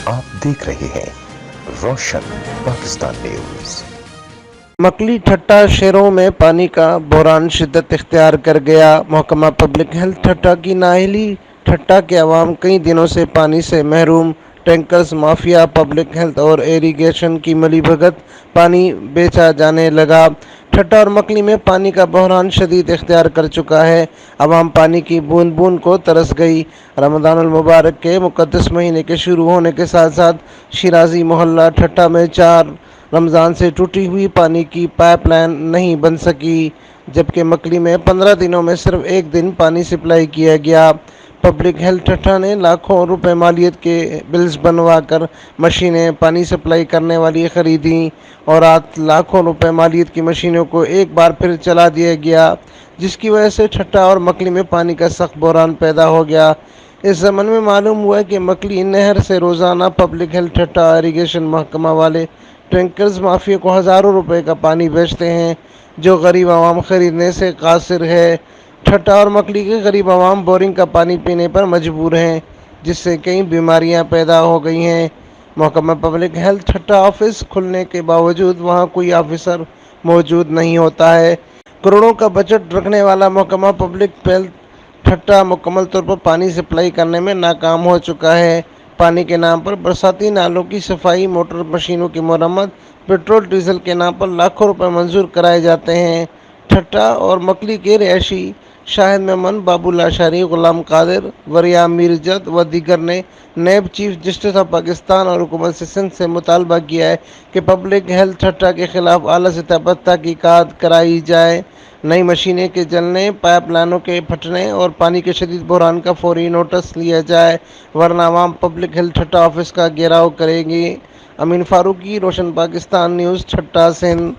آپ دیکھ رہے ہیں روشن پاکستان نیوز۔ مکلی ٹھٹہ شہروں میں پانی کا بحران شدت اختیار کر گیا۔ محکمہ پبلک ہیلتھ ٹھٹہ کی نااہلی ٹھٹہ کے عوام کئی دنوں سے پانی سے محروم۔ ٹینکرز مافیا، پبلک ہیلتھ اور ایریگیشن کی ملی بھگت، پانی بیچا جانے لگا۔ ٹھٹہ اور مکلی میں پانی کا بحران شدید اختیار کر چکا ہے۔ عوام پانی کی بوند بوند کو ترس گئی۔ رمضان المبارک کے مقدس مہینے کے شروع ہونے کے ساتھ ساتھ شیرازی محلہ ٹھٹہ میں 4 رمضان سے ٹوٹی ہوئی پانی کی پائپ لائن نہیں بن سکی، جبکہ مکلی میں 15 دنوں میں صرف ایک دن پانی سپلائی کیا گیا۔ پبلک ہیلتھ ٹھٹہ نے لاکھوں روپے مالیت کے بلز بنوا کر مشینیں پانی سپلائی کرنے والی خریدیں اور رات لاکھوں روپے مالیت کی مشینوں کو ایک بار پھر چلا دیا گیا، جس کی وجہ سے ٹھٹہ اور مکلی میں پانی کا سخت بحران پیدا ہو گیا۔ اس ضمن میں معلوم ہوا کہ مکلی نہر سے روزانہ پبلک ہیلتھ ٹھٹہ ایریگیشن محکمہ والے ٹینکرز مافیا کو ہزاروں روپے کا پانی بیچتے ہیں، جو غریب عوام خریدنے سے قاصر ہے۔ ٹھٹہ اور مکلی کے غریب عوام بورنگ کا پانی پینے پر مجبور ہیں، جس سے کئی بیماریاں پیدا ہو گئی ہیں۔ محکمہ پبلک ہیلتھ ٹھٹہ آفس کھلنے کے باوجود وہاں کوئی آفیسر موجود نہیں ہوتا ہے۔ کروڑوں کا بجٹ رکھنے والا محکمہ پبلک ہیلتھ ٹھٹہ مکمل طور پر پانی سپلائی کرنے میں ناکام ہو چکا ہے۔ پانی کے نام پر برساتی نالوں کی صفائی، موٹر مشینوں کی مرمت، پیٹرول ڈیزل کے نام پر لاکھوں روپے منظور کرائے جاتے ہیں۔ ٹھٹہ اور مکلی کے رہائشی شاہد میمن، بابو لاشاری، غلام قادر، وریا میرجد و دیگر نے NAB chief justice of Pakistan اور حکومت سندھ سے مطالبہ کیا ہے کہ پبلک ہیلتھ ٹھٹہ کے خلاف اعلیٰ سطح پر تحقیقات کرائی جائے، نئی مشینیں کے جلنے، پائپ لائنوں کے پھٹنے اور پانی کے شدید بحران کا فوری نوٹس لیا جائے، ورنہ عوام پبلک ہیلتھ ٹھٹہ آفس کا گھیراؤ کریں گے۔ امین فاروقی، روشن پاکستان نیوز، ٹھٹہ، سندھ۔